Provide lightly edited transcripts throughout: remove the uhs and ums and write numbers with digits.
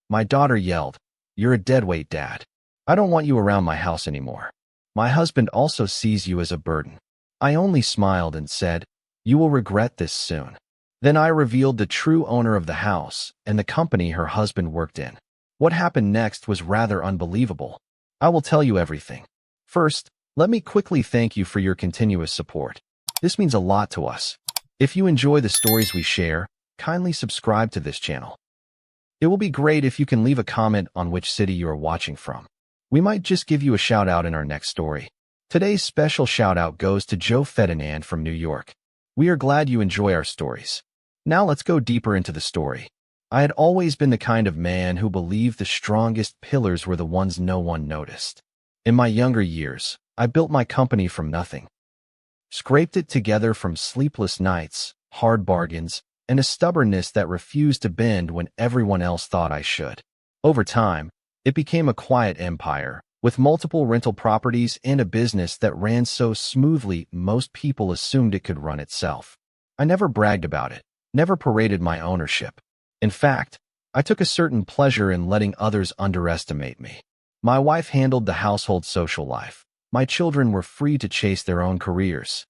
My daughter yelled, "You're a deadweight, Dad. I don't want you around my house anymore. My husband also sees you as a burden." I only smiled and said, "You will regret this soon." Then I revealed the true owner of the house and the company her husband worked in. What happened next was rather unbelievable. I will tell you everything. First, let me quickly thank you for your continuous support. This means a lot to us. If you enjoy the stories we share, kindly subscribe to this channel. It will be great if you can leave a comment on which city you are watching from. We might just give you a shout out in our next story. Today's special shout out goes to Joe Ferdinand from New York. We are glad you enjoy our stories. Now let's go deeper into the story. I had always been the kind of man who believed the strongest pillars were the ones no one noticed. In my younger years, I built my company from nothing. Scraped it together from sleepless nights, hard bargains, and a stubbornness that refused to bend when everyone else thought I should. Over time, it became a quiet empire, with multiple rental properties and a business that ran so smoothly most people assumed it could run itself. I never bragged about it, never paraded my ownership. In fact, I took a certain pleasure in letting others underestimate me. My wife handled the household social life. My children were free to chase their own careers,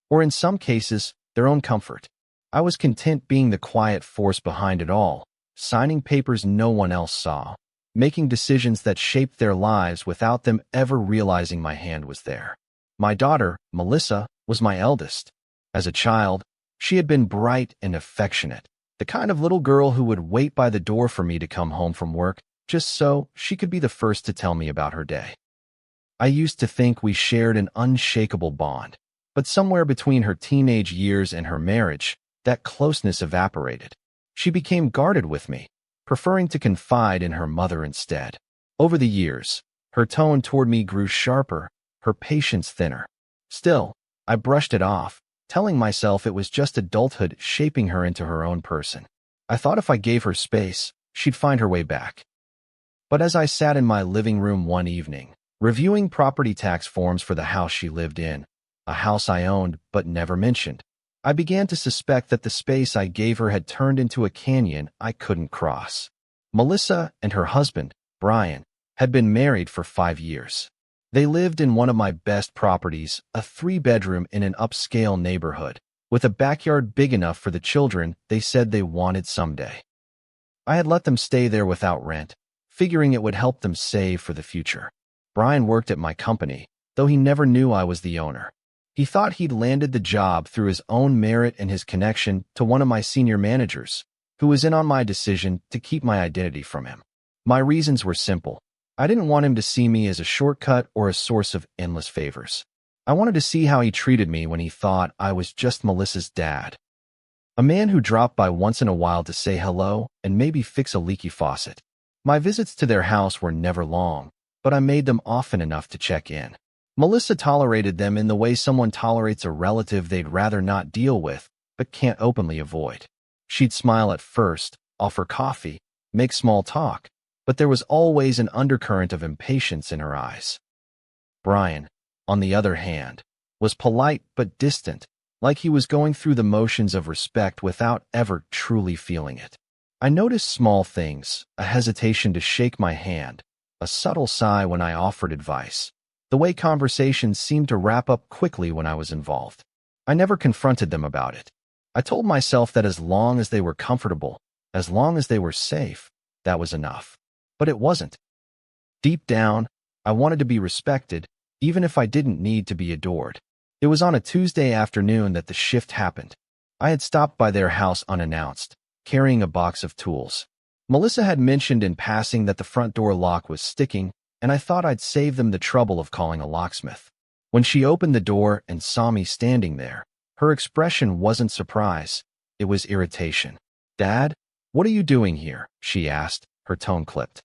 or in some cases, their own comfort. I was content being the quiet force behind it all, signing papers no one else saw, making decisions that shaped their lives without them ever realizing my hand was there. My daughter, Melissa, was my eldest. As a child, she had been bright and affectionate, the kind of little girl who would wait by the door for me to come home from work, just so she could be the first to tell me about her day. I used to think we shared an unshakable bond, but somewhere between her teenage years and her marriage, that closeness evaporated. She became guarded with me, preferring to confide in her mother instead. Over the years, her tone toward me grew sharper, her patience thinner. Still, I brushed it off, telling myself it was just adulthood shaping her into her own person. I thought if I gave her space, she'd find her way back. But as I sat in my living room one evening, reviewing property tax forms for the house she lived in, a house I owned but never mentioned, I began to suspect that the space I gave her had turned into a canyon I couldn't cross. Melissa and her husband, Brian, had been married for 5 years. They lived in one of my best properties, a 3-bedroom in an upscale neighborhood, with a backyard big enough for the children they said they wanted someday. I had let them stay there without rent, figuring it would help them save for the future. Brian worked at my company, though he never knew I was the owner. He thought he'd landed the job through his own merit and his connection to one of my senior managers, who was in on my decision to keep my identity from him. My reasons were simple. I didn't want him to see me as a shortcut or a source of endless favors. I wanted to see how he treated me when he thought I was just Melissa's dad. A man who dropped by once in a while to say hello and maybe fix a leaky faucet. My visits to their house were never long, but I made them often enough to check in. Melissa tolerated them in the way someone tolerates a relative they'd rather not deal with, but can't openly avoid. She'd smile at first, offer coffee, make small talk, but there was always an undercurrent of impatience in her eyes. Brian, on the other hand, was polite but distant, like he was going through the motions of respect without ever truly feeling it. I noticed small things, a hesitation to shake my hand, a subtle sigh when I offered advice, the way conversations seemed to wrap up quickly when I was involved. I never confronted them about it. I told myself that as long as they were comfortable, as long as they were safe, that was enough. But it wasn't. Deep down, I wanted to be respected, even if I didn't need to be adored. It was on a Tuesday afternoon that the shift happened. I had stopped by their house unannounced, carrying a box of tools. Melissa had mentioned in passing that the front door lock was sticking, and I thought I'd save them the trouble of calling a locksmith. When she opened the door and saw me standing there, her expression wasn't surprise, it was irritation. "Dad, what are you doing here?" she asked, her tone clipped.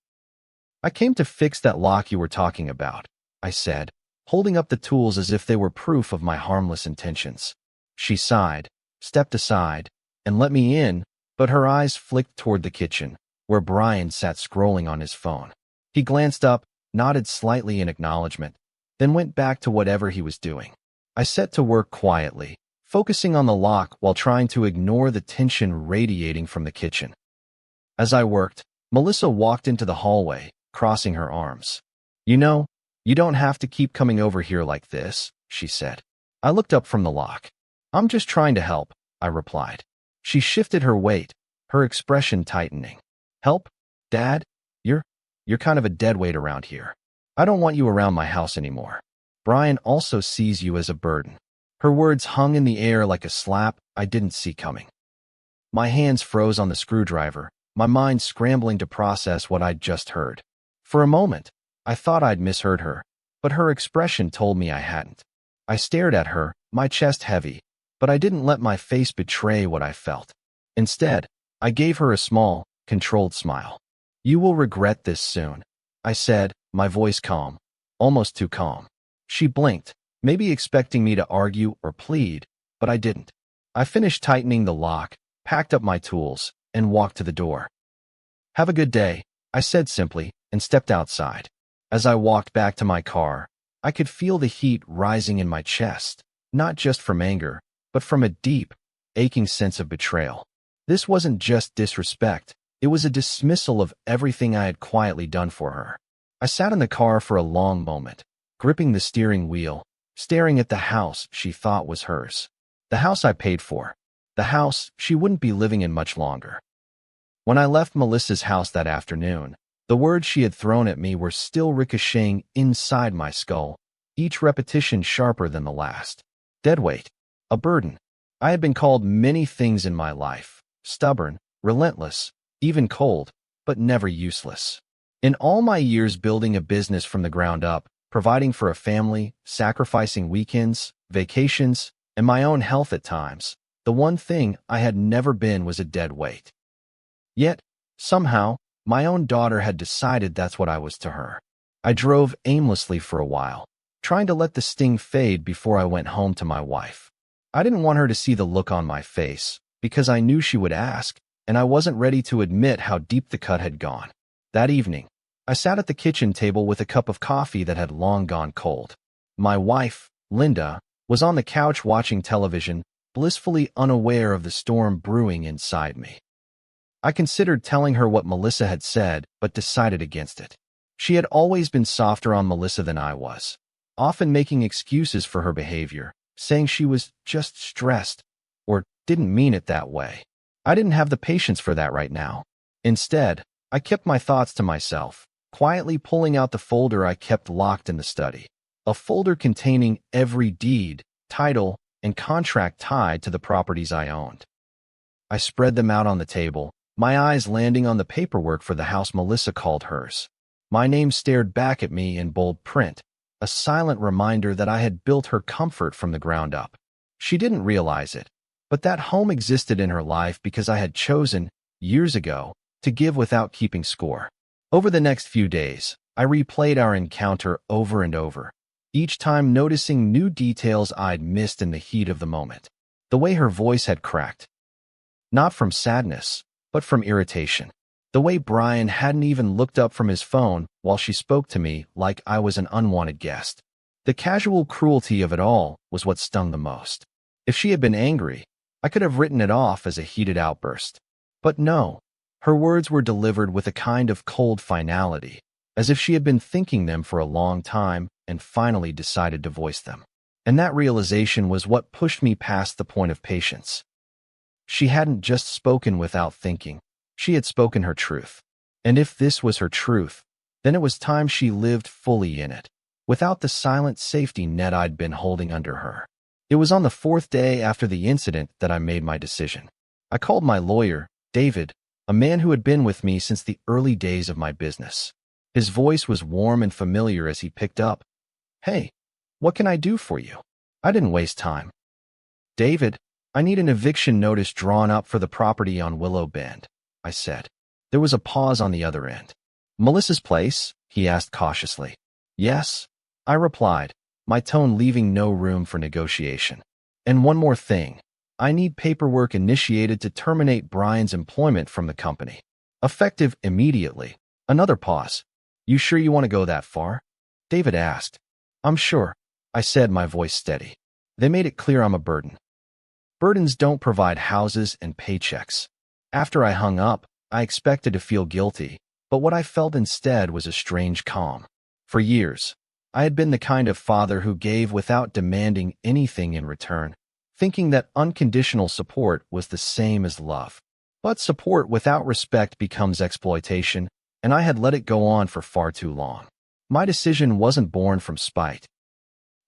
"I came to fix that lock you were talking about," I said, holding up the tools as if they were proof of my harmless intentions. She sighed, stepped aside, and let me in, but her eyes flicked toward the kitchen, where Brian sat scrolling on his phone. He glanced up, nodded slightly in acknowledgement, then went back to whatever he was doing. I set to work quietly, focusing on the lock while trying to ignore the tension radiating from the kitchen. As I worked, Melissa walked into the hallway, crossing her arms. You know, you don't have to keep coming over here like this, she said. I looked up from the lock. I'm just trying to help, I replied. She shifted her weight, her expression tightening. Help? Dad? You're kind of a deadweight around here. I don't want you around my house anymore. Brian also sees you as a burden. Her words hung in the air like a slap I didn't see coming. My hands froze on the screwdriver, my mind scrambling to process what I'd just heard. For a moment, I thought I'd misheard her, but her expression told me I hadn't. I stared at her, my chest heavy, but I didn't let my face betray what I felt. Instead, I gave her a small, controlled smile. You will regret this soon, I said, my voice calm, almost too calm. She blinked, maybe expecting me to argue or plead, but I didn't. I finished tightening the lock, packed up my tools, and walked to the door. Have a good day, I said simply, and stepped outside. As I walked back to my car, I could feel the heat rising in my chest, not just from anger, but from a deep, aching sense of betrayal. This wasn't just disrespect, it was a dismissal of everything I had quietly done for her. I sat in the car for a long moment, gripping the steering wheel, staring at the house she thought was hers. The house I paid for. The house she wouldn't be living in much longer. When I left Melissa's house that afternoon, the words she had thrown at me were still ricocheting inside my skull, each repetition sharper than the last. Deadweight. A burden. I had been called many things in my life. Stubborn, relentless, even cold, but never useless. In all my years building a business from the ground up, providing for a family, sacrificing weekends, vacations, and my own health at times, the one thing I had never been was a dead weight. Yet, somehow, my own daughter had decided that's what I was to her. I drove aimlessly for a while, trying to let the sting fade before I went home to my wife. I didn't want her to see the look on my face, because I knew she would ask, and I wasn't ready to admit how deep the cut had gone. That evening, I sat at the kitchen table with a cup of coffee that had long gone cold. My wife, Linda, was on the couch watching television, blissfully unaware of the storm brewing inside me. I considered telling her what Melissa had said, but decided against it. She had always been softer on Melissa than I was, often making excuses for her behavior, saying she was just stressed, or didn't mean it that way. I didn't have the patience for that right now. Instead, I kept my thoughts to myself, quietly pulling out the folder I kept locked in the study. A folder containing every deed, title, and contract tied to the properties I owned. I spread them out on the table, my eyes landing on the paperwork for the house Melissa called hers. My name stared back at me in bold print, a silent reminder that I had built her comfort from the ground up. She didn't realize it, but that home existed in her life because I had chosen, years ago, to give without keeping score. Over the next few days, I replayed our encounter over and over, each time noticing new details I'd missed in the heat of the moment. The way her voice had cracked. Not from sadness, but from irritation. The way Brian hadn't even looked up from his phone while she spoke to me like I was an unwanted guest. The casual cruelty of it all was what stung the most. If she had been angry, I could have written it off as a heated outburst. But no, her words were delivered with a kind of cold finality, as if she had been thinking them for a long time and finally decided to voice them. And that realization was what pushed me past the point of patience. She hadn't just spoken without thinking, she had spoken her truth. And if this was her truth, then it was time she lived fully in it, without the silent safety net I'd been holding under her. It was on the fourth day after the incident that I made my decision. I called my lawyer, David, a man who had been with me since the early days of my business. His voice was warm and familiar as he picked up. Hey, what can I do for you? I didn't waste time. David, I need an eviction notice drawn up for the property on Willow Bend, I said. There was a pause on the other end. Melissa's place? He asked cautiously. Yes, I replied, my tone leaving no room for negotiation. And one more thing. I need paperwork initiated to terminate Brian's employment from the company. Effective immediately. Another pause. You sure you want to go that far? David asked. I'm sure, I said, my voice steady. They made it clear I'm a burden. Burdens don't provide houses and paychecks. After I hung up, I expected to feel guilty, but what I felt instead was a strange calm. For years, I had been the kind of father who gave without demanding anything in return, thinking that unconditional support was the same as love. But support without respect becomes exploitation, and I had let it go on for far too long. My decision wasn't born from spite.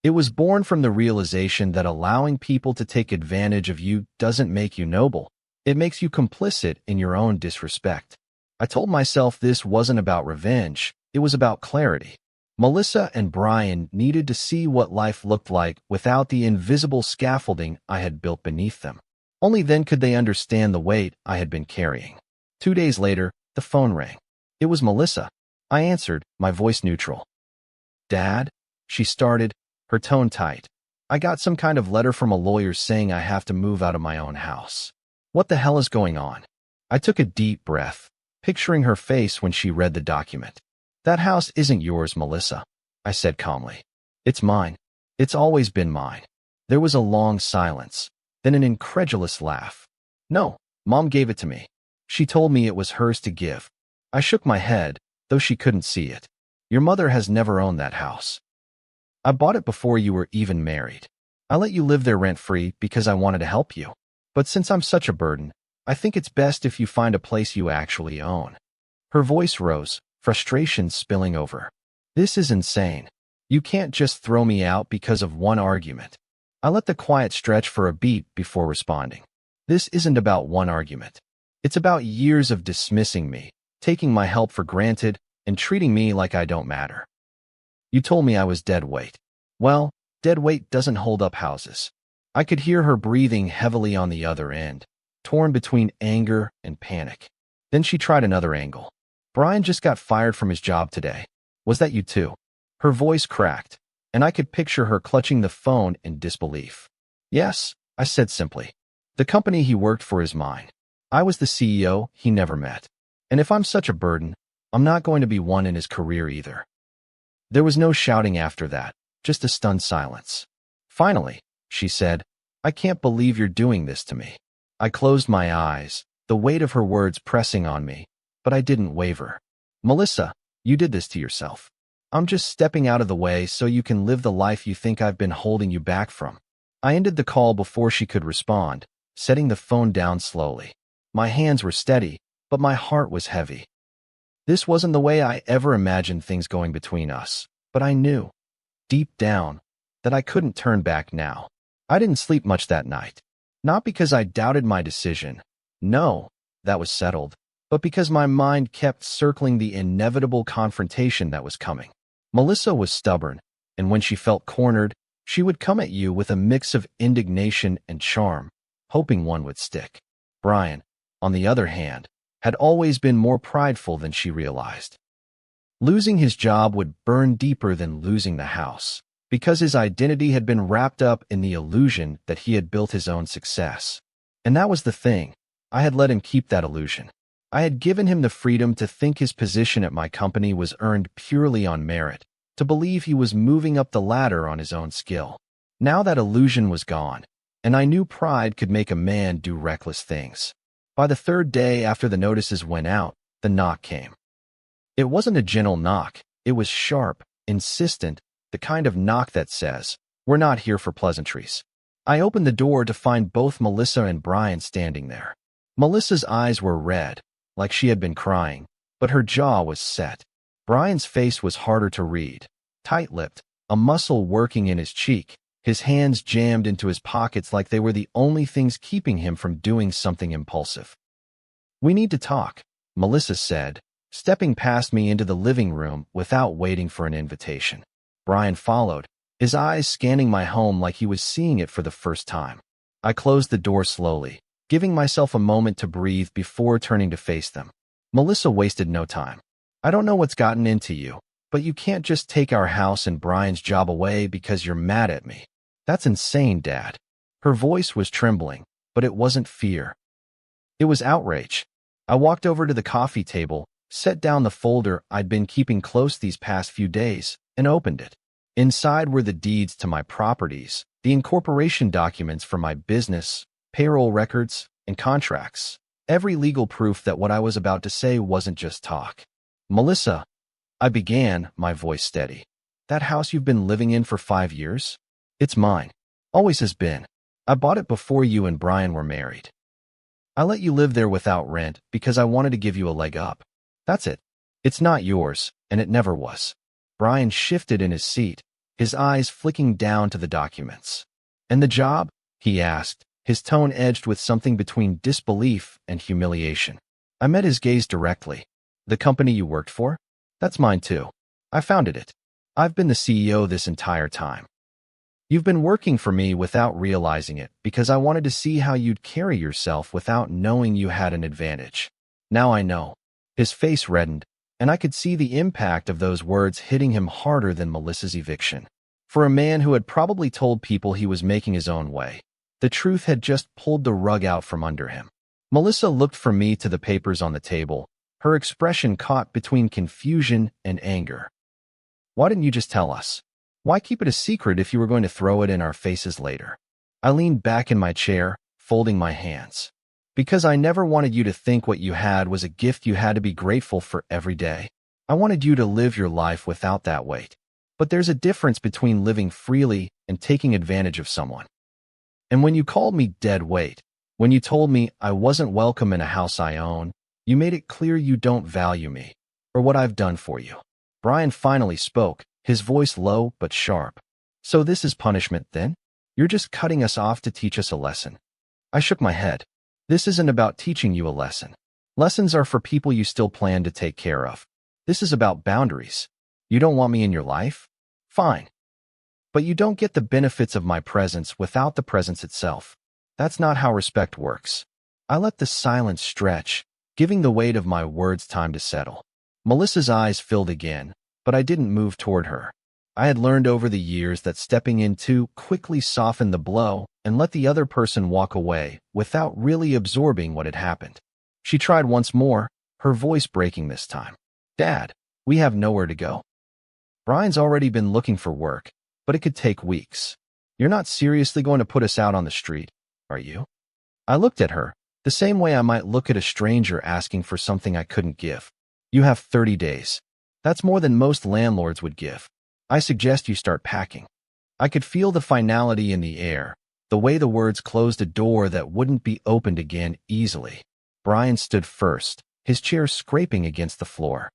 It was born from the realization that allowing people to take advantage of you doesn't make you noble. It makes you complicit in your own disrespect. I told myself this wasn't about revenge, it was about clarity. Melissa and Brian needed to see what life looked like without the invisible scaffolding I had built beneath them. Only then could they understand the weight I had been carrying. 2 days later, the phone rang. It was Melissa. I answered, my voice neutral. "Dad?" she started, her tone tight. "I got some kind of letter from a lawyer saying I have to move out of my own house. What the hell is going on?" I took a deep breath, picturing her face when she read the document. "That house isn't yours, Melissa," I said calmly. "It's mine. It's always been mine." There was a long silence, then an incredulous laugh. "No, Mom gave it to me. She told me it was hers to give." I shook my head, though she couldn't see it. "Your mother has never owned that house. I bought it before you were even married. I let you live there rent-free because I wanted to help you. But since I'm such a burden, I think it's best if you find a place you actually own." Her voice rose, frustration spilling over. "This is insane. You can't just throw me out because of one argument." I let the quiet stretch for a beat before responding. "This isn't about one argument. It's about years of dismissing me, taking my help for granted, and treating me like I don't matter. You told me I was dead weight. Well, dead weight doesn't hold up houses." I could hear her breathing heavily on the other end, torn between anger and panic. Then she tried another angle. "Brian just got fired from his job today. Was that you too?" Her voice cracked, and I could picture her clutching the phone in disbelief. "Yes," I said simply. "The company he worked for is mine. I was the CEO he never met. And if I'm such a burden, I'm not going to be one in his career either." There was no shouting after that, just a stunned silence. "Finally," she said, "I can't believe you're doing this to me." I closed my eyes, the weight of her words pressing on me, but I didn't waver. "Melissa, you did this to yourself. I'm just stepping out of the way so you can live the life you think I've been holding you back from." I ended the call before she could respond, setting the phone down slowly. My hands were steady, but my heart was heavy. This wasn't the way I ever imagined things going between us, but I knew, deep down, that I couldn't turn back now. I didn't sleep much that night. Not because I doubted my decision. No, that was settled. But because my mind kept circling the inevitable confrontation that was coming. Melissa was stubborn, and when she felt cornered, she would come at you with a mix of indignation and charm, hoping one would stick. Brian, on the other hand, had always been more prideful than she realized. Losing his job would burn deeper than losing the house, because his identity had been wrapped up in the illusion that he had built his own success. And that was the thing. I had let him keep that illusion. I had given him the freedom to think his position at my company was earned purely on merit, to believe he was moving up the ladder on his own skill. Now that illusion was gone, and I knew pride could make a man do reckless things. By the third day after the notices went out, the knock came. It wasn't a gentle knock. It was sharp, insistent, the kind of knock that says, "We're not here for pleasantries." I opened the door to find both Melissa and Brian standing there. Melissa's eyes were red, like she had been crying, but her jaw was set. Brian's face was harder to read, tight-lipped, a muscle working in his cheek, his hands jammed into his pockets like they were the only things keeping him from doing something impulsive. "We need to talk," Melissa said, stepping past me into the living room without waiting for an invitation. Brian followed, his eyes scanning my home like he was seeing it for the first time. I closed the door slowly, giving myself a moment to breathe before turning to face them. Melissa wasted no time. "I don't know what's gotten into you, but you can't just take our house and Brian's job away because you're mad at me. That's insane, Dad." Her voice was trembling, but it wasn't fear. It was outrage. I walked over to the coffee table, set down the folder I'd been keeping close these past few days, and opened it. Inside were the deeds to my properties, the incorporation documents for my business, payroll records, and contracts. every legal proof that what I was about to say wasn't just talk. Melissa, I began, my voice steady. That house you've been living in for 5 years? It's mine. Always has been. I bought it before you and Brian were married. I let you live there without rent because I wanted to give you a leg up. That's it. It's not yours, and it never was. Brian shifted in his seat, his eyes flicking down to the documents. And the job? He asked, his tone edged with something between disbelief and humiliation. I met his gaze directly. The company you worked for? That's mine too. I founded it. I've been the CEO this entire time. You've been working for me without realizing it because I wanted to see how you'd carry yourself without knowing you had an advantage. Now I know. His face reddened, and I could see the impact of those words hitting him harder than Melissa's eviction. For a man who had probably told people he was making his own way, the truth had just pulled the rug out from under him. Melissa looked from me to the papers on the table, her expression caught between confusion and anger. Why didn't you just tell us? Why keep it a secret if you were going to throw it in our faces later? I leaned back in my chair, folding my hands. Because I never wanted you to think what you had was a gift you had to be grateful for every day. I wanted you to live your life without that weight. But there's a difference between living freely and taking advantage of someone. And when you called me dead weight, when you told me I wasn't welcome in a house I own, you made it clear you don't value me or what I've done for you. Brian finally spoke, his voice low but sharp. So this is punishment then? You're just cutting us off to teach us a lesson. I shook my head. This isn't about teaching you a lesson. Lessons are for people you still plan to take care of. This is about boundaries. You don't want me in your life? Fine. But you don't get the benefits of my presence without the presence itself. That's not how respect works. I let the silence stretch, giving the weight of my words time to settle. Melissa's eyes filled again, but I didn't move toward her. I had learned over the years that stepping in too quickly softened the blow and let the other person walk away without really absorbing what had happened. She tried once more, her voice breaking this time. Dad, we have nowhere to go. Brian's already been looking for work, but it could take weeks. You're not seriously going to put us out on the street, are you? I looked at her, the same way I might look at a stranger asking for something I couldn't give. You have 30 days. That's more than most landlords would give. I suggest you start packing. I could feel the finality in the air, the way the words closed a door that wouldn't be opened again easily. Brian stood first, his chair scraping against the floor.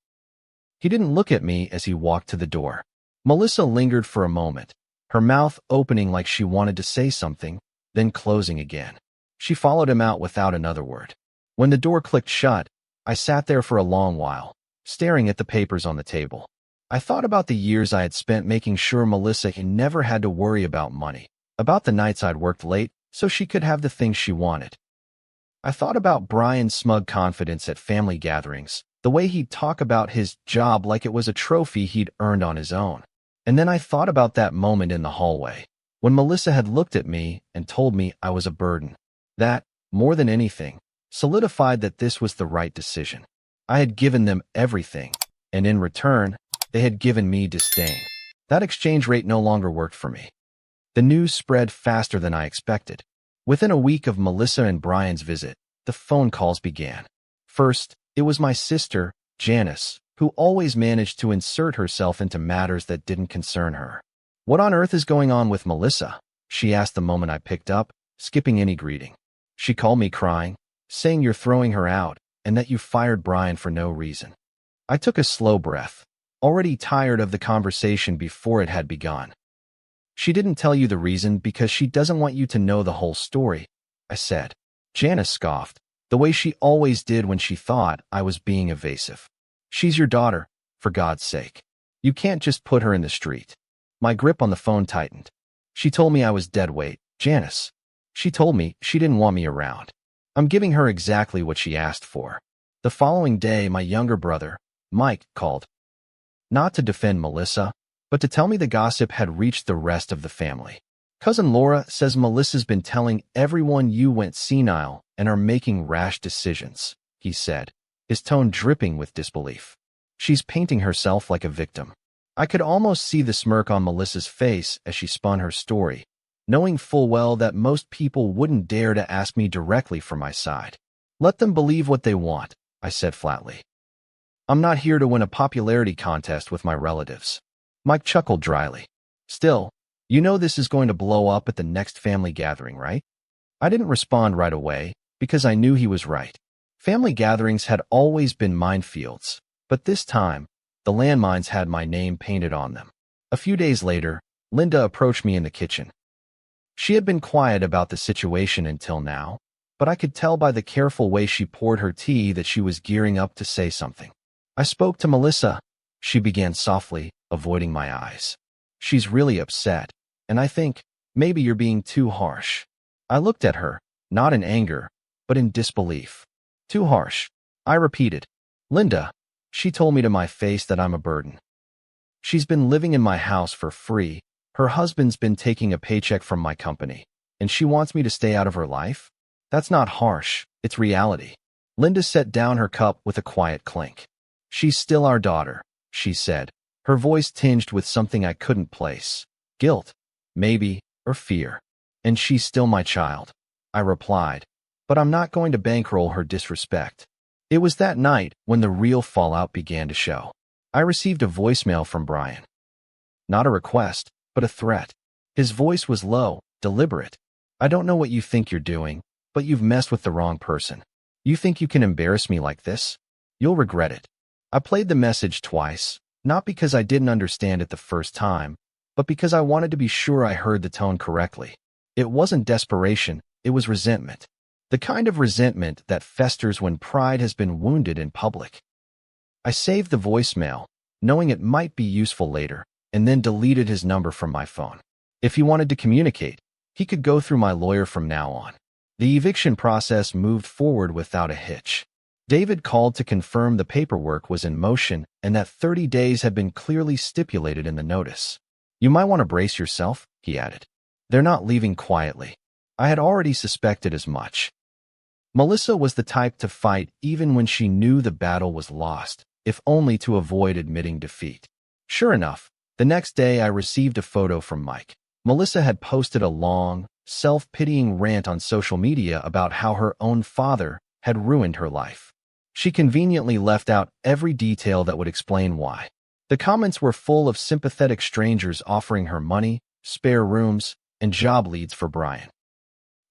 He didn't look at me as he walked to the door. Melissa lingered for a moment, her mouth opening like she wanted to say something, then closing again. She followed him out without another word. When the door clicked shut, I sat there for a long while, staring at the papers on the table. I thought about the years I had spent making sure Melissa never had to worry about money, about the nights I'd worked late so she could have the things she wanted. I thought about Brian's smug confidence at family gatherings, the way he'd talk about his job like it was a trophy he'd earned on his own. And then I thought about that moment in the hallway, when Melissa had looked at me and told me I was a burden. That, more than anything, solidified that this was the right decision. I had given them everything, and in return, they had given me disdain. That exchange rate no longer worked for me. The news spread faster than I expected. Within a week of Melissa and Brian's visit, the phone calls began. First, it was my sister, Janice, who always managed to insert herself into matters that didn't concern her. What on earth is going on with Melissa? She asked the moment I picked up, skipping any greeting. She called me crying, saying you're throwing her out and that you fired Brian for no reason. I took a slow breath, already tired of the conversation before it had begun. She didn't tell you the reason because she doesn't want you to know the whole story, I said. Janice scoffed, the way she always did when she thought I was being evasive. She's your daughter, for God's sake. You can't just put her in the street. My grip on the phone tightened. She told me I was dead weight, Janice. She told me she didn't want me around. I'm giving her exactly what she asked for. The following day, my younger brother, Mike, called. Not to defend Melissa, but to tell me the gossip had reached the rest of the family. Cousin Laura says Melissa's been telling everyone you went senile and are making rash decisions, he said, his tone dripping with disbelief. She's painting herself like a victim. I could almost see the smirk on Melissa's face as she spun her story, knowing full well that most people wouldn't dare to ask me directly for my side. Let them believe what they want, I said flatly. I'm not here to win a popularity contest with my relatives. Mike chuckled dryly. Still, you know this is going to blow up at the next family gathering, right? I didn't respond right away because I knew he was right. Family gatherings had always been minefields, but this time, the landmines had my name painted on them. A few days later, Linda approached me in the kitchen. She had been quiet about the situation until now, but I could tell by the careful way she poured her tea that she was gearing up to say something. I spoke to Melissa, she began softly, avoiding my eyes. She's really upset, and I think maybe you're being too harsh. I looked at her, not in anger, but in disbelief. Too harsh, I repeated. Linda, she told me to my face that I'm a burden. She's been living in my house for free, her husband's been taking a paycheck from my company, and she wants me to stay out of her life? That's not harsh, it's reality. Linda set down her cup with a quiet clink. She's still our daughter, she said, her voice tinged with something I couldn't place. Guilt, maybe, or fear. And she's still my child, I replied, but I'm not going to bankroll her disrespect. It was that night when the real fallout began to show. I received a voicemail from Brian. Not a request, but a threat. His voice was low, deliberate. I don't know what you think you're doing, but you've messed with the wrong person. You think you can embarrass me like this? You'll regret it. I played the message twice, not because I didn't understand it the first time, but because I wanted to be sure I heard the tone correctly. It wasn't desperation, it was resentment. The kind of resentment that festers when pride has been wounded in public. I saved the voicemail, knowing it might be useful later, and then deleted his number from my phone. If he wanted to communicate, he could go through my lawyer from now on. The eviction process moved forward without a hitch. David called to confirm the paperwork was in motion and that 30 days had been clearly stipulated in the notice. You might want to brace yourself, he added. They're not leaving quietly. I had already suspected as much. Melissa was the type to fight even when she knew the battle was lost, if only to avoid admitting defeat. Sure enough, the next day I received a photo from Mike. Melissa had posted a long, self-pitying rant on social media about how her own father had ruined her life. She conveniently left out every detail that would explain why. The comments were full of sympathetic strangers offering her money, spare rooms, and job leads for Brian.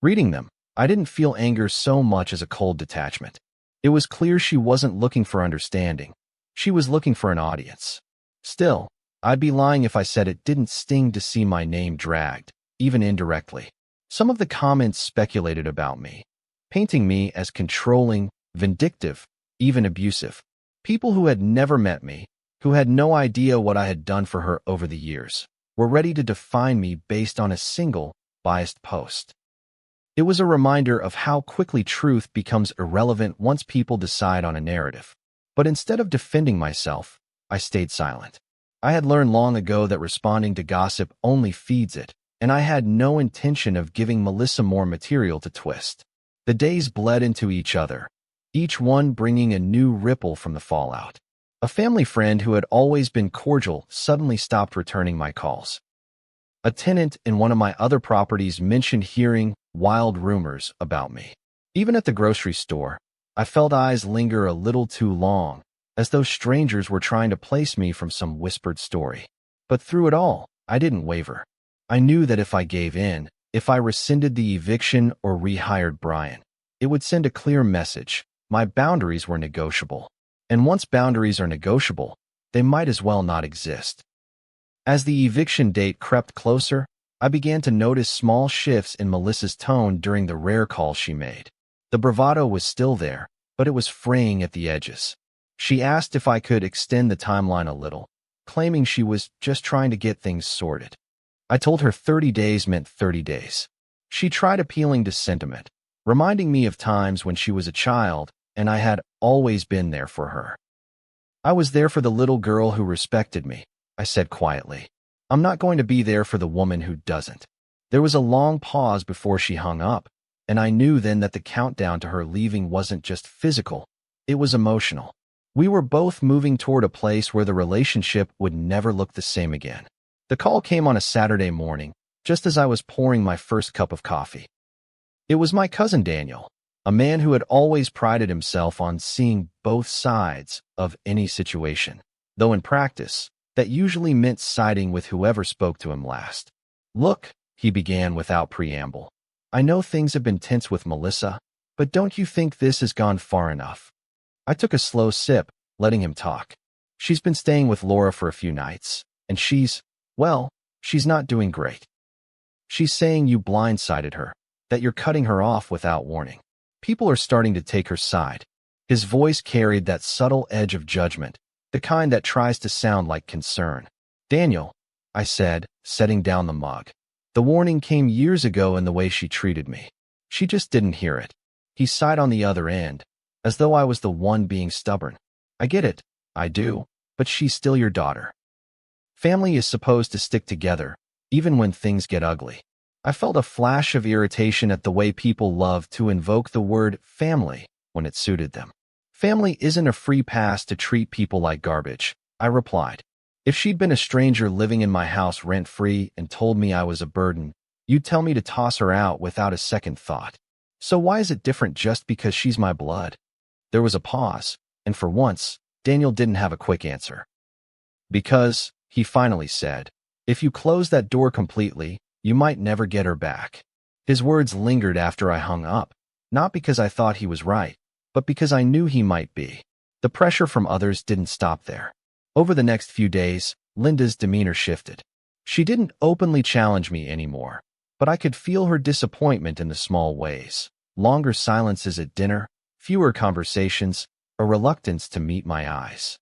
Reading them, I didn't feel anger so much as a cold detachment. It was clear she wasn't looking for understanding. She was looking for an audience. Still, I'd be lying if I said it didn't sting to see my name dragged, even indirectly. Some of the comments speculated about me, painting me as controlling, vindictive, even abusive. People who had never met me, who had no idea what I had done for her over the years, were ready to define me based on a single, biased post. It was a reminder of how quickly truth becomes irrelevant once people decide on a narrative. But instead of defending myself, I stayed silent. I had learned long ago that responding to gossip only feeds it, and I had no intention of giving Melissa more material to twist. The days bled into each other, each one bringing a new ripple from the fallout. A family friend who had always been cordial suddenly stopped returning my calls. A tenant in one of my other properties mentioned hearing wild rumors about me. Even at the grocery store, I felt eyes linger a little too long, as though strangers were trying to place me from some whispered story. But through it all, I didn't waver. I knew that if I gave in, if I rescinded the eviction or rehired Brian, it would send a clear message. My boundaries were negotiable. And once boundaries are negotiable, they might as well not exist. As the eviction date crept closer, I began to notice small shifts in Melissa's tone during the rare calls she made. The bravado was still there, but it was fraying at the edges. She asked if I could extend the timeline a little, claiming she was just trying to get things sorted. I told her 30 days meant 30 days. She tried appealing to sentiment, reminding me of times when she was a child and I had always been there for her. I was there for the little girl who respected me, I said quietly. I'm not going to be there for the woman who doesn't. There was a long pause before she hung up, and I knew then that the countdown to her leaving wasn't just physical, it was emotional. We were both moving toward a place where the relationship would never look the same again. The call came on a Saturday morning, just as I was pouring my first cup of coffee. It was my cousin Daniel, a man who had always prided himself on seeing both sides of any situation, though in practice, that usually meant siding with whoever spoke to him last. Look, he began without preamble. I know things have been tense with Melissa, but don't you think this has gone far enough? I took a slow sip, letting him talk. She's been staying with Laura for a few nights, and well, she's not doing great. She's saying you blindsided her, that you're cutting her off without warning. People are starting to take her side. His voice carried that subtle edge of judgment, the kind that tries to sound like concern. Daniel, I said, setting down the mug. The warning came years ago in the way she treated me. She just didn't hear it. He sighed on the other end, as though I was the one being stubborn. I get it, I do, but she's still your daughter. Family is supposed to stick together, even when things get ugly. I felt a flash of irritation at the way people love to invoke the word family when it suited them. Family isn't a free pass to treat people like garbage, I replied. If she'd been a stranger living in my house rent-free and told me I was a burden, you'd tell me to toss her out without a second thought. So why is it different just because she's my blood? There was a pause, and for once, Daniel didn't have a quick answer. Because, he finally said, if you close that door completely, you might never get her back. His words lingered after I hung up, not because I thought he was right, but because I knew he might be. The pressure from others didn't stop there. Over the next few days, Linda's demeanor shifted. She didn't openly challenge me anymore, but I could feel her disappointment in the small ways. Longer silences at dinner, fewer conversations, a reluctance to meet my eyes.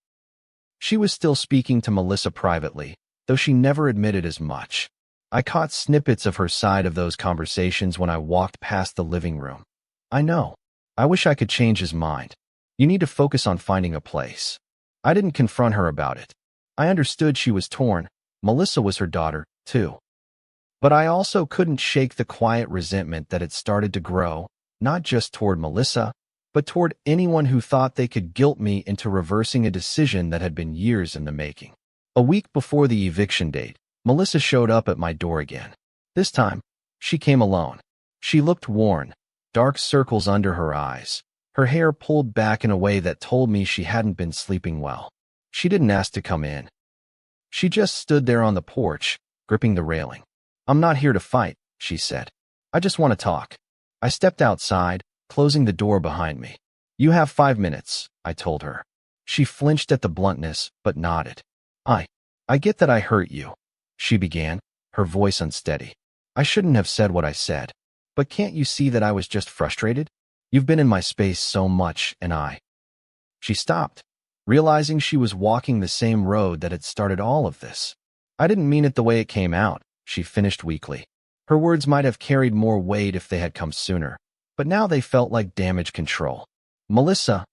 She was still speaking to Melissa privately, though she never admitted as much. I caught snippets of her side of those conversations when I walked past the living room. I know. I wish I could change his mind. You need to focus on finding a place. I didn't confront her about it. I understood she was torn. Melissa was her daughter, too. But I also couldn't shake the quiet resentment that had started to grow, not just toward Melissa, but toward anyone who thought they could guilt me into reversing a decision that had been years in the making. A week before the eviction date, Melissa showed up at my door again. This time, she came alone. She looked worn, dark circles under her eyes, her hair pulled back in a way that told me she hadn't been sleeping well. She didn't ask to come in. She just stood there on the porch, gripping the railing. I'm not here to fight, she said. I just want to talk. I stepped outside, closing the door behind me. You have 5 minutes, I told her. She flinched at the bluntness, but nodded. I get that I hurt you, she began, her voice unsteady. I shouldn't have said what I said, but can't you see that I was just frustrated? You've been in my space so much, and She stopped, realizing she was walking the same road that had started all of this. I didn't mean it the way it came out, she finished weakly. Her words might have carried more weight if they had come sooner, but now they felt like damage control. Melissa,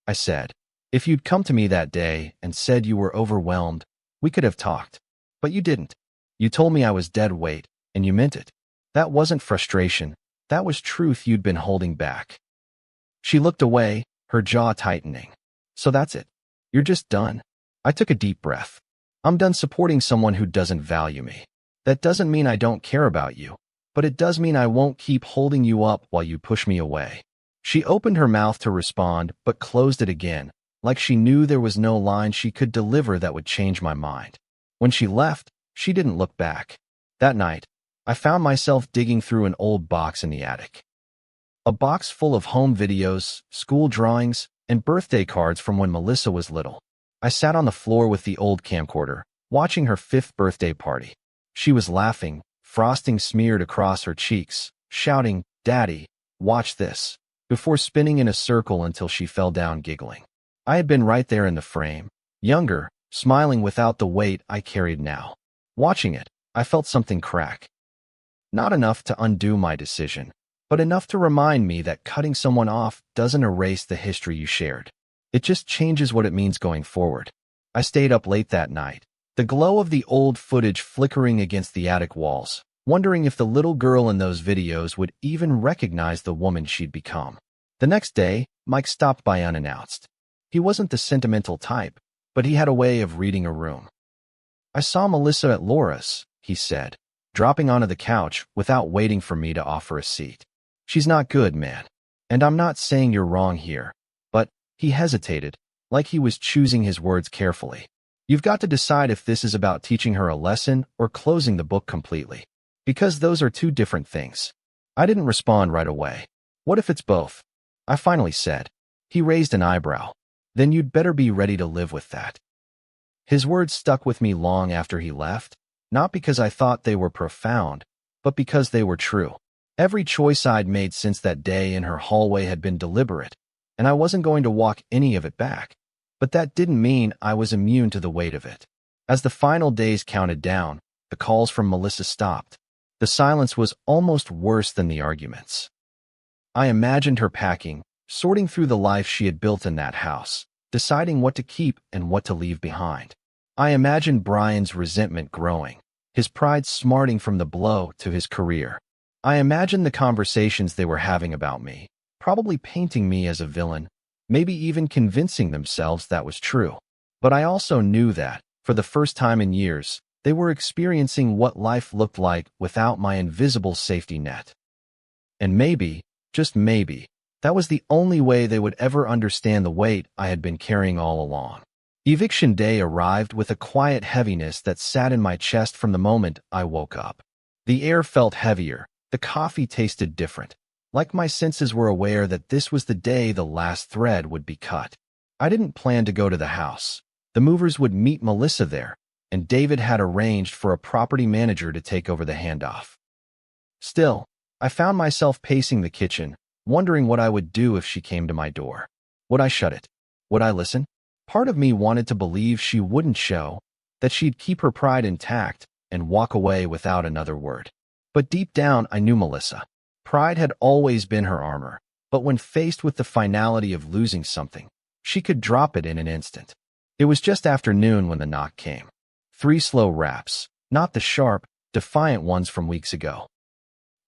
I said, if you'd come to me that day and said you were overwhelmed, we could have talked. But you didn't. You told me I was dead weight, and you meant it. That wasn't frustration. That was truth you'd been holding back. She looked away, her jaw tightening. So that's it. You're just done. I took a deep breath. I'm done supporting someone who doesn't value me. That doesn't mean I don't care about you, but it does mean I won't keep holding you up while you push me away. She opened her mouth to respond, but closed it again, like she knew there was no line she could deliver that would change my mind. When she left, she didn't look back. That night, I found myself digging through an old box in the attic. A box full of home videos, school drawings, and birthday cards from when Melissa was little. I sat on the floor with the old camcorder, watching her 5th birthday party. She was laughing, frosting smeared across her cheeks, shouting, "Daddy, watch this," before spinning in a circle until she fell down giggling. I had been right there in the frame, younger, smiling without the weight I carried now. Watching it, I felt something crack. Not enough to undo my decision, but enough to remind me that cutting someone off doesn't erase the history you shared. It just changes what it means going forward. I stayed up late that night, the glow of the old footage flickering against the attic walls, wondering if the little girl in those videos would even recognize the woman she'd become. The next day, Mike stopped by unannounced. He wasn't the sentimental type, but he had a way of reading a room. I saw Melissa at Laura's, he said, dropping onto the couch without waiting for me to offer a seat. She's not good, man. And I'm not saying you're wrong here, but he hesitated, like he was choosing his words carefully. You've got to decide if this is about teaching her a lesson or closing the book completely, because those are two different things. I didn't respond right away. What if it's both? I finally said. He raised an eyebrow. Then you'd better be ready to live with that. His words stuck with me long after he left, not because I thought they were profound, but because they were true. Every choice I'd made since that day in her hallway had been deliberate, and I wasn't going to walk any of it back. But that didn't mean I was immune to the weight of it. As the final days counted down, the calls from Melissa stopped. The silence was almost worse than the arguments. I imagined her packing, sorting through the life she had built in that house, deciding what to keep and what to leave behind. I imagined Brian's resentment growing, his pride smarting from the blow to his career. I imagined the conversations they were having about me, probably painting me as a villain, maybe even convincing themselves that was true. But I also knew that, for the first time in years, they were experiencing what life looked like without my invisible safety net. And maybe, just maybe, that was the only way they would ever understand the weight I had been carrying all along. Eviction day arrived with a quiet heaviness that sat in my chest from the moment I woke up. The air felt heavier, the coffee tasted different, like my senses were aware that this was the day the last thread would be cut. I didn't plan to go to the house. The movers would meet Melissa there, and David had arranged for a property manager to take over the handoff. Still, I found myself pacing the kitchen, wondering what I would do if she came to my door. Would I shut it? Would I listen? Part of me wanted to believe she wouldn't show, that she'd keep her pride intact and walk away without another word. But deep down, I knew Melissa. Pride had always been her armor, but when faced with the finality of losing something, she could drop it in an instant. It was just after noon when the knock came. 3 slow raps, not the sharp, defiant ones from weeks ago.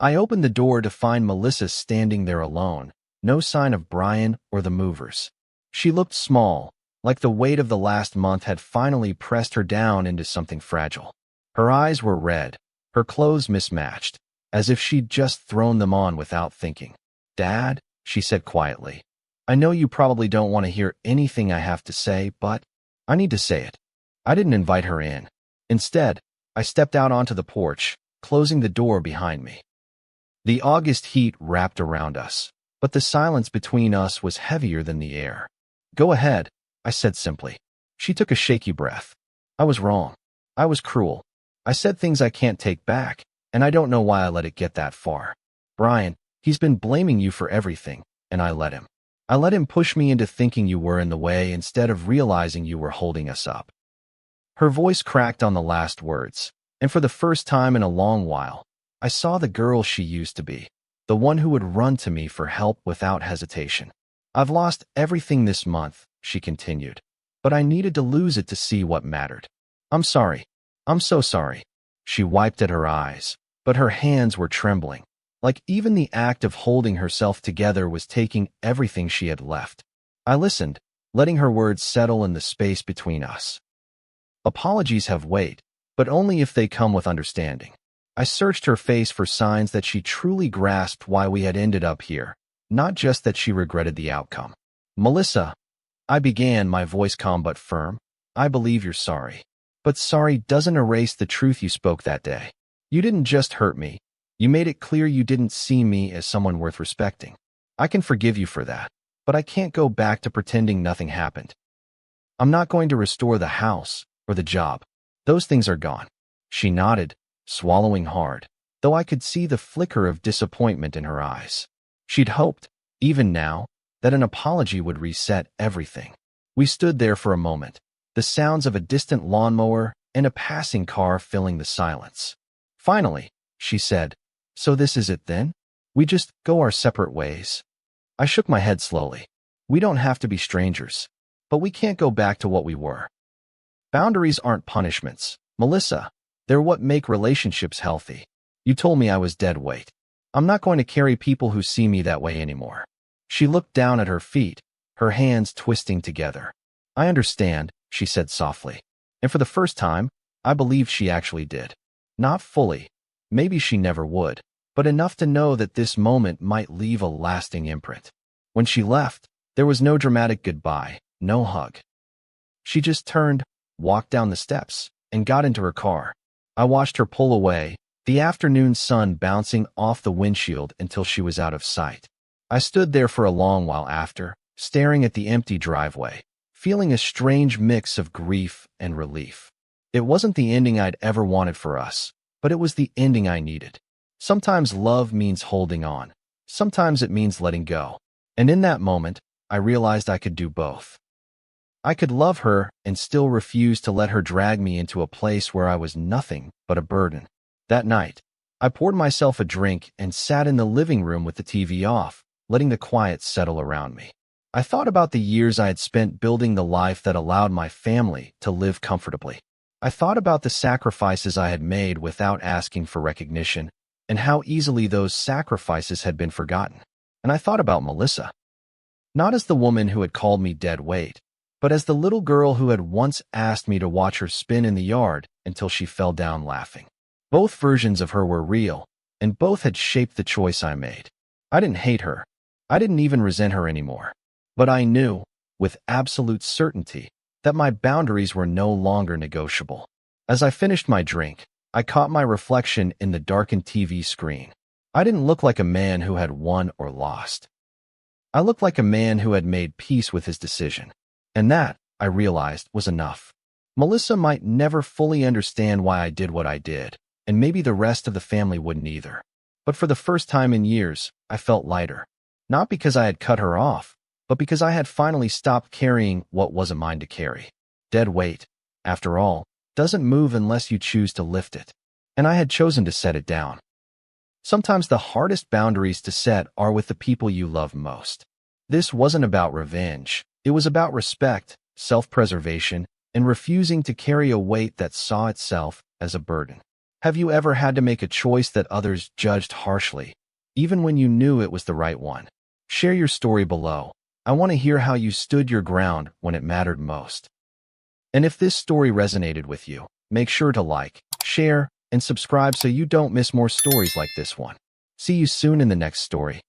I opened the door to find Melissa standing there alone, no sign of Brian or the movers. She looked small, like the weight of the last month had finally pressed her down into something fragile. Her eyes were red, her clothes mismatched, as if she'd just thrown them on without thinking. "Dad," she said quietly, "I know you probably don't want to hear anything I have to say, but I need to say it." I didn't invite her in. Instead, I stepped out onto the porch, closing the door behind me. The August heat wrapped around us, but the silence between us was heavier than the air. "Go ahead," I said simply. She took a shaky breath. "I was wrong. I was cruel. I said things I can't take back, and I don't know why I let it get that far. Brian, he's been blaming you for everything, and I let him. I let him push me into thinking you were in the way instead of realizing you were holding us up." Her voice cracked on the last words, and for the first time in a long while, I saw the girl she used to be, the one who would run to me for help without hesitation. "I've lost everything this month," she continued, "but I needed to lose it to see what mattered. I'm sorry. I'm so sorry." She wiped at her eyes, but her hands were trembling, like even the act of holding herself together was taking everything she had left. I listened, letting her words settle in the space between us. Apologies have weight, but only if they come with understanding. I searched her face for signs that she truly grasped why we had ended up here, not just that she regretted the outcome. "Melissa," I began, my voice calm but firm, "I believe you're sorry. But sorry doesn't erase the truth you spoke that day. You didn't just hurt me. You made it clear you didn't see me as someone worth respecting. I can forgive you for that, but I can't go back to pretending nothing happened. I'm not going to restore the house or the job. Those things are gone." She nodded, swallowing hard, though I could see the flicker of disappointment in her eyes. She'd hoped, even now, that an apology would reset everything. We stood there for a moment, the sounds of a distant lawnmower and a passing car filling the silence. Finally, she said, "So this is it then? We just go our separate ways?" I shook my head slowly. "We don't have to be strangers, but we can't go back to what we were. Boundaries aren't punishments, Melissa. They're what make relationships healthy. You told me I was dead weight. I'm not going to carry people who see me that way anymore." She looked down at her feet, her hands twisting together. "I understand," she said softly. And for the first time, I believed she actually did. Not fully. Maybe she never would, but enough to know that this moment might leave a lasting imprint. When she left, there was no dramatic goodbye, no hug. She just turned, walked down the steps, and got into her car. I watched her pull away, the afternoon sun bouncing off the windshield until she was out of sight. I stood there for a long while after, staring at the empty driveway, feeling a strange mix of grief and relief. It wasn't the ending I'd ever wanted for us, but it was the ending I needed. Sometimes love means holding on. Sometimes it means letting go. And in that moment, I realized I could do both. I could love her and still refuse to let her drag me into a place where I was nothing but a burden. That night, I poured myself a drink and sat in the living room with the TV off, letting the quiet settle around me. I thought about the years I had spent building the life that allowed my family to live comfortably. I thought about the sacrifices I had made without asking for recognition, and how easily those sacrifices had been forgotten. And I thought about Melissa. Not as the woman who had called me dead weight, but as the little girl who had once asked me to watch her spin in the yard until she fell down laughing. Both versions of her were real, and both had shaped the choice I made. I didn't hate her. I didn't even resent her anymore. But I knew, with absolute certainty, that my boundaries were no longer negotiable. As I finished my drink, I caught my reflection in the darkened TV screen. I didn't look like a man who had won or lost. I looked like a man who had made peace with his decision. And that, I realized, was enough. Melissa might never fully understand why I did what I did, and maybe the rest of the family wouldn't either. But for the first time in years, I felt lighter. Not because I had cut her off, but because I had finally stopped carrying what wasn't mine to carry. Dead weight, after all, doesn't move unless you choose to lift it. And I had chosen to set it down. Sometimes the hardest boundaries to set are with the people you love most. This wasn't about revenge. It was about respect, self-preservation, and refusing to carry a weight that saw itself as a burden. Have you ever had to make a choice that others judged harshly, even when you knew it was the right one? Share your story below. I want to hear how you stood your ground when it mattered most. And if this story resonated with you, make sure to like, share, and subscribe so you don't miss more stories like this one. See you soon in the next story.